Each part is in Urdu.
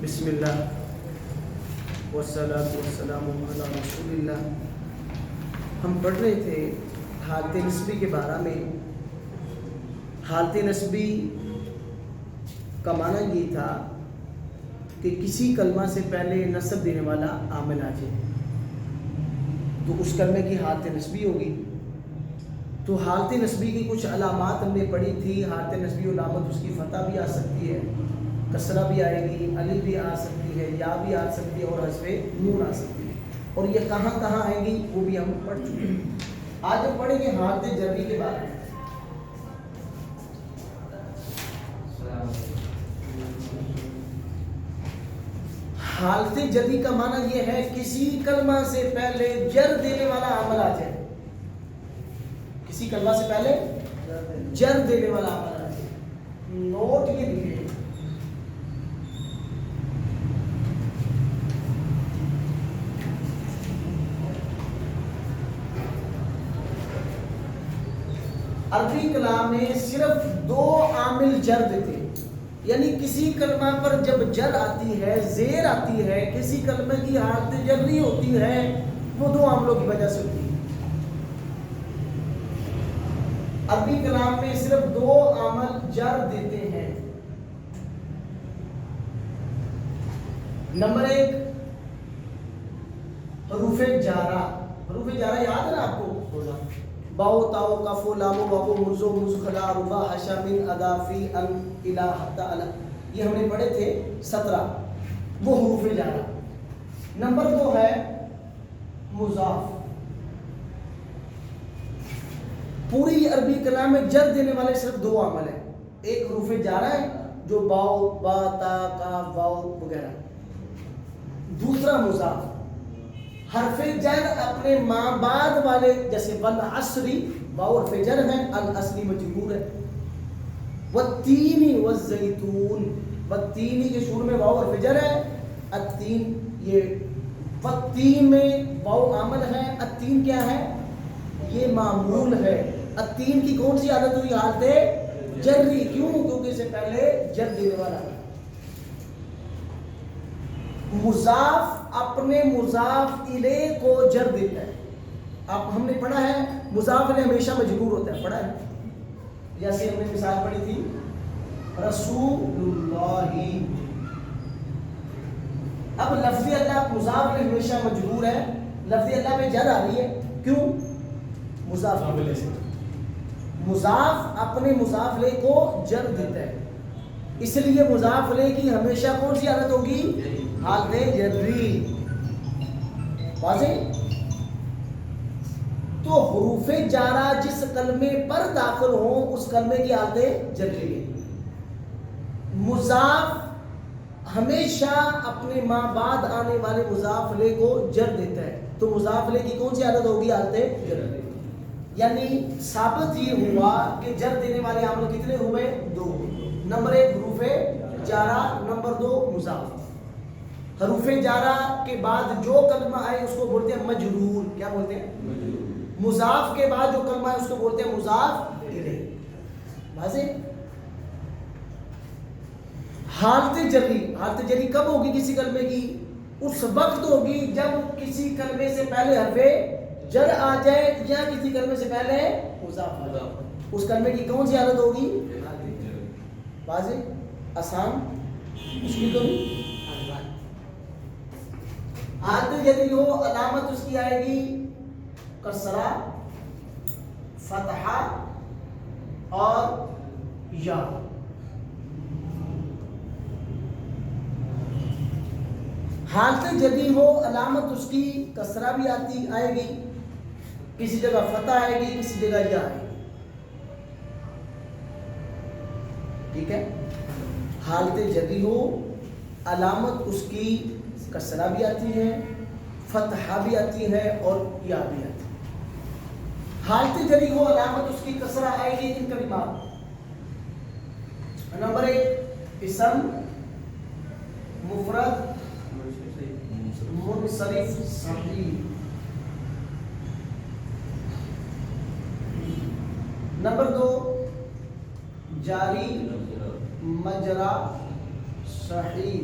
بسم اللہ والصلاۃ والسلام علی رسول اللہ۔ ہم پڑھ رہے تھے حالت نسبی کے بارے میں۔ حالت نسبی کا معنی یہ تھا کہ کسی کلمہ سے پہلے نسب دینے والا عامل آ جائے تو اس کلمے کی حالت نسبی ہوگی۔ تو حالت نسبی کی کچھ علامات ہم نے پڑھی تھی۔ حالت نسبی علامت اس کی فتح بھی آ سکتی ہے، کسرہ بھی آئے گی، الف بھی آ سکتی ہے، یا بھی آ سکتی ہے اور حذف نون آ سکتی ہے، اور یہ کہاں کہاں آئیں گی وہ بھی ہم پڑھ چکے ہیں۔ آج ہم پڑھیں گے حالت جری کے بارے میں۔ حالت جری کا معنی یہ ہے کسی کلمہ سے پہلے جر دینے والا عمل آ جائے۔ کسی کلمہ سے پہلے جر دینے والا عمل آ جائے۔ نوٹ یہ لکھیں، عربی کلام میں صرف دو عامل جر دیتے ہیں، یعنی کسی کلمہ پر جب جر آتی ہے، زیر آتی ہے، کسی کلمہ کی حالت جری ہوتی ہے، وہ دو عاملوں کی وجہ سے ہوتی ہے۔ عربی کلام میں صرف دو عامل جر دیتے ہیں۔ نمبر ایک، حروف جارہ۔ حروف جارہ یاد ہے نا آپ کو؟ باؤ تاؤ کاف لام واو مرزو مزخلا ربا حشا من ادا فی ان الہ حتی الا، یہ ہم نے پڑھے تھے 17، وہ حروف جارہ۔ نمبر دو ہے مضاف۔ پوری عربی کلام میں جر دینے والے صرف دو عامل ہیں، ایک حروف جارہ ہے جو باؤ با تا کاف واو وغیرہ، دوسرا مضاف۔ حرف جر اپنے ماں بعد والے جیسے والعصری، واو حرف جر ہے، الاصلی مجرور ہے، والتین والزیتون، والتین کے شروع میں واو حرف جر ہے، التین یہ والتین میں واو عامل ہے، التین کیا ہے؟ یہ معمول ہے۔ التین کی کون سی عادت ہوئی؟ حالت جری۔ کیوں؟ کیونکہ اس سے پہلے جر دینے والا ہے۔ مضاف اپنے مضاف الیہ کو جر دیتا ہے۔ اب ہم نے پڑھا ہے مضاف الیہ ہمیشہ مجرور ہوتا ہے، پڑھا ہے؟ جیسے ہم نے مثال پڑھی تھی رسول اللہ۔ اب لفظ اللہ مضاف الیہ ہمیشہ مجرور ہے، لفظ اللہ پہ جر آ رہی ہے، کیوں؟ مضاف الیہ سے۔ مضاف اپنے مضاف الیہ کو جر دیتا ہے، اس لیے مضاف الیہ کی ہمیشہ کون سی حالت ہوگی؟ حالت جری۔ واضح؟ تو حروف جارہ جس کلمے پر داخل ہوں اس کلمے کی حالت جری ہے۔ مضاف ہمیشہ اپنے ماں بعد آنے والے مضاف الیہ کو جر دیتا ہے، تو مضاف الیہ کی کون سی حالت ہوگی؟ حالت جری۔ یعنی ثابت یہ ہوا کہ جر دینے والے عامل کتنے ہوئے؟ دو۔ نمبر ایک حروف جارہ، نمبر دو مضاف۔ حروف جارہ کے بعد جو کلمہ آئے اس کو بولتے ہیں مجرور۔ کیا بولتے ہیں؟ مضاف کے بعد جو کلمہ ہے اس کو بولتے ہیں مضاف الیہ۔ واضح؟ حالت جری، حالت جری کب ہوگی کسی کلمے کی؟ اس وقت ہوگی جب کسی کلمے سے پہلے حرف جر آ جائے یا کسی کلمے سے پہلے مضاف آ جائے، اس کلمے کی کون سی حالت ہوگی؟ واضح؟ آسان؟ مشکل تو نہیں؟ حالت جری ہو علامت اس کی آئے گی کسرہ، فتحہ اور یا۔ حالت جری ہو علامت اس کی کسرہ بھی آئے گی، کسی جگہ فتح آئے گی، کسی جگہ یا آئے گی۔ ٹھیک ہے؟ حالت جری ہو علامت اس کی کسرہ بھی آتی ہے، فتحہ بھی آتی ہے اور یا بھی آتی ہے۔ حالت جری ہو علامت اس کی کسرہ آئے گی ان کلمات۔ نمبر ایک اسم، مفرد، منصرف، صحیح۔ نمبر دو جاری، مجرا، صحیح۔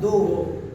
2,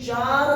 4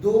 2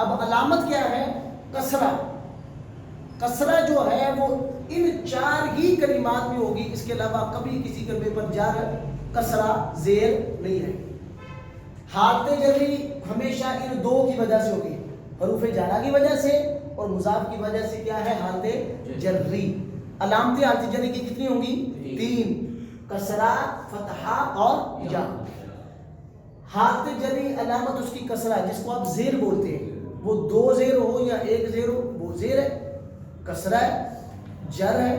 اب علامت کیا ہے؟ کسرہ. کسرہ جو ہے وہ ان 4 ہی کلمات میں ہوگی، اس کے علاوہ کبھی کسی کلمے پر جر کسرہ زیر نہیں ہے. حالت جری ہمیشہ ان 2 کی وجہ سے ہوگی، حروف جارہ کی وجہ سے اور مضاف کی وجہ سے. کیا ہے؟ حالت جری. علامتیں حالت جری کی کتنی ہوں گی؟ 3، کسرہ، فتحہ اور یا. حالت جری علامت اس کی کسرہ، جس کو آپ زیر بولتے ہیں، وہ 2 زیر ہو یا 1 زیر ہو، وہ زیر ہے، کسرہ ہے، جر ہے.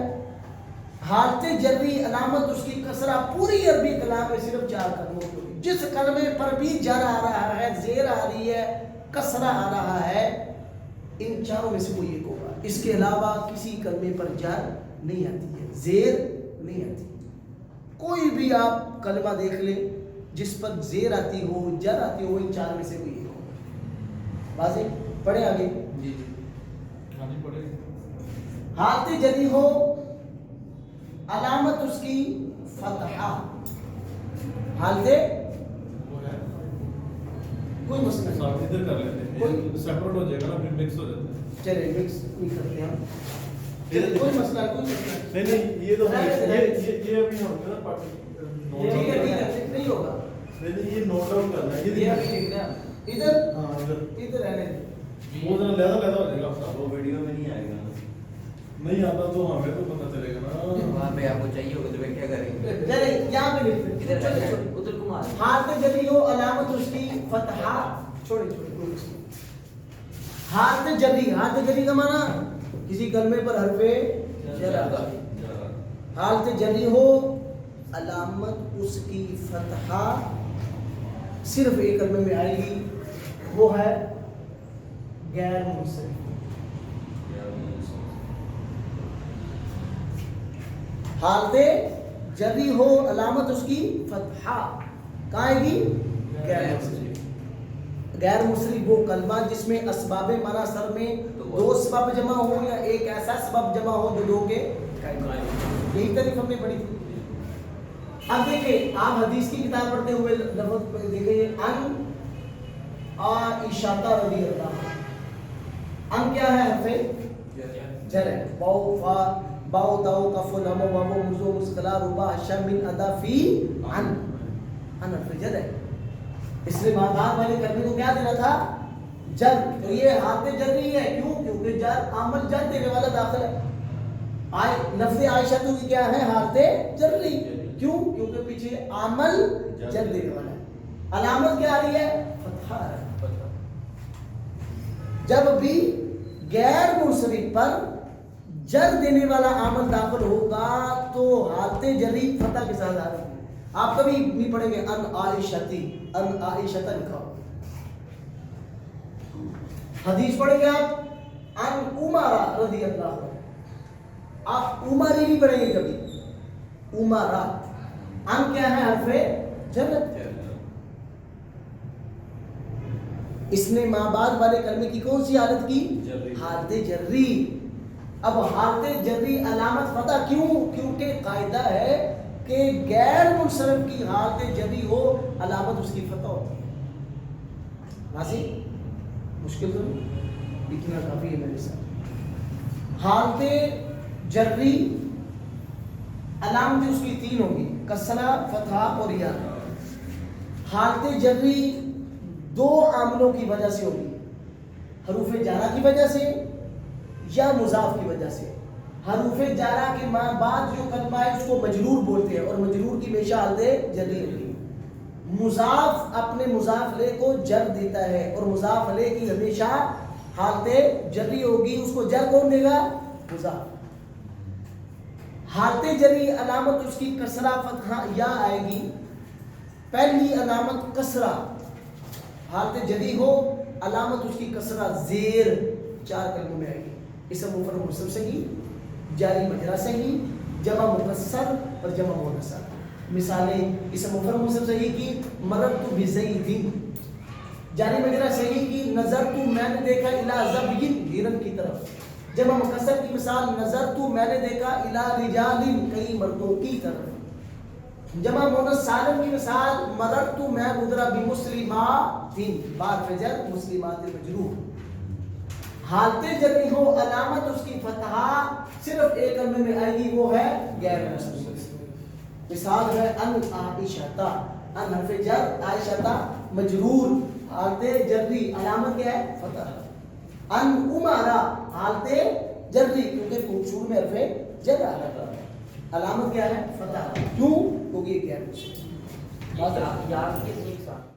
حالت جری علامت اس کی کسرہ پوری عربی کلام میں صرف 4 کلموں کی ہوگی. جس کلمے پر بھی جر آ رہا ہے، زیر آ رہی ہے، کسرہ آ رہا ہے، ان 4 میں سے کوئی ایک ہوگا. اس کے علاوہ کسی کلمے پر جر نہیں آتی ہے، زیر نہیں آتی. کوئی بھی آپ کلمہ دیکھ لیں جس پر زیر آتی ہو، جر آتی ہو، ان 4 میں سے کوئی ایک ہوگا. واضح؟ پڑھیں آگے. جی پڑھیں. حالت جری ہو علامت اس کی فتحہ. حالت کوئی مسئلہ نہیں، صاحب ادھر کر لیتے ہیں، سیپریٹ ہو جائے گا نا، پھر مکس ہو جاتا ہے. چلے مکس نہیں کرتے ہم. کوئی مسئلہ کوئی نہیں یہ تو یہ ابھی ہوگا نا پارٹ. ٹھیک ہے نہیں ہوگا. نہیں یہ نوٹ ڈاؤن کرنا ہے. یہ ابھی دیکھ رہے ہیں ادھر. ہاں ادھر رہنے دیں. وہ ذرا لہذا ہو جائے گا. وہ ویڈیو میں نہیں آئے گا. نہیں آتا تو ہمیں تو پتہ چلے گا نا. وہاں پہ آپ کو چاہیے ہوگا تو کیا کریں گے؟ چلے یہاں پہ لکھتے ہیں. ادھر کمار. حالت جری ہو علامت اس کی فتحہ. چھوڑے حالت جری. حالت جری کا معنی کسی کلمے پر حرف جر آتا ہے. حالت جری ہو علامت اس کی فتحہ صرف ایک کلمے میں آئے گی، وہ ہے غیر منصرف. حالت جری ہو علامت اس کی فتحہ کہاں آئے گی؟ غیر منصرف. غیر منصرف وہ کلمہ جس میں اسباب مانا سر میں 2 سبب جمع ہو یا ایک ایسا سبب جمع ہو جو 2 کے یہی تعریف ہم نے پڑھی تھی. اب دیکھیں آپ حدیث کی کتاب پڑھتے ہوئے لفظ دیکھیں ان عائشہ رضی اللہ. ان کیا ہے؟ حرف جر ہے. باء فا باء تاء کاف لام واو مزو مسکلا ربا شم من ادا فی ان حرف جر ہے. اس لیے بعد والے کلمے کو کیا دینا تھا؟ جر. تو یہ حالت جر نہیں ہے. کیوں؟ کیونکہ جر عمل جر دینے والا داخل ہے. لفظ عائشہ تو کیا ہے؟ حالت جر نہیں. کیوں؟ کیونکہ پیچھے عمل جر دینے والا ہے. علامت کیا آ رہی ہے؟ فتحہ ہے. جب بھی غیر منصرف پر جر دینے والا عمل داخل ہوگا تو حالت جری فتح کے ساتھ آ رہی ہے. آپ کبھی نہیں پڑھیں گے ان عائشتی، ان عائشتا لکھا ہو. حدیث پڑھیں گے آپ ان عمرہ رضی اللہ عنہ، آپ عمری نہیں پڑھیں گے کبھی. عمرہ ان کیا ہے؟ حرف جر. اس نے ماں بعد والے کلمے کی کون سی حالت کی؟ حالت جری. اب حالت جری علامت فتح کیوں؟ کیونکہ قاعدہ ہے کہ غیر منصرف کی حالت جری ہو علامت اس کی فتح ہوتی ہے. واضح؟ مشکل تو نہیں، اتنا کافی ہے میرے ساتھ. حالت جری علامت اس کی 3 ہوگی، کسرہ، فتحہ اور یا. حالت جری 2 عاملوں کی وجہ سے ہوگی، حروف جارہ کی وجہ سے یا مضاف کی وجہ سے. حروف جارہ کے بعد جو کلمہ ہے اس کو مجرور بولتے ہیں اور مجرور کی ہمیشہ حالت جری ہوگی. مضاف اپنے مضاف لے کو جر دیتا ہے اور مضاف لے کی ہمیشہ حالت جری ہوگی. اس کو جر کون دے گا؟ مضاف. حالت جری علامت اس کی کسرہ، فتحہ یا آئے گی. پہلی علامت کسرہ. حالت جری ہو علامت اس کی کسرہ زیر 4 کلموں میں آئے گی. اسم مفرد منصب صحیح، جاری مجرا صحیح، جمع مکسر اور جمع مؤنث. مثالیں اسم مفرد منصب صحیح کی مررت بزید، جاری مجرا صحیح کی نظرت میں نے دیکھا الی ظبی ہرن کی طرف. جمع مکسر کی مثال نظرت میں نے دیکھا الی رجال کئی مردوں کی طرف. جمع مؤنث سالم کی مثال مررت میں گزرا بمسلمات، بار فجر مسلمات مجرور. حالت جری ہو علامت اس کی فتحہ صرف ایک کلمے میں آئے گی، وہ ہے غیر نسبی. مثال ہے ان عائشہ، ان حرف جر، عائشہ مجرور، حالت جری علامت کیا ہے؟ فتح. ان عمرہ حالت جری کیونکہ شروع میں حرف جر آ رہا ہے، علامت کیا ہے؟ فتح. کیوں؟ کیونکہ یہ غیر نسبی. یاد کے ساتھ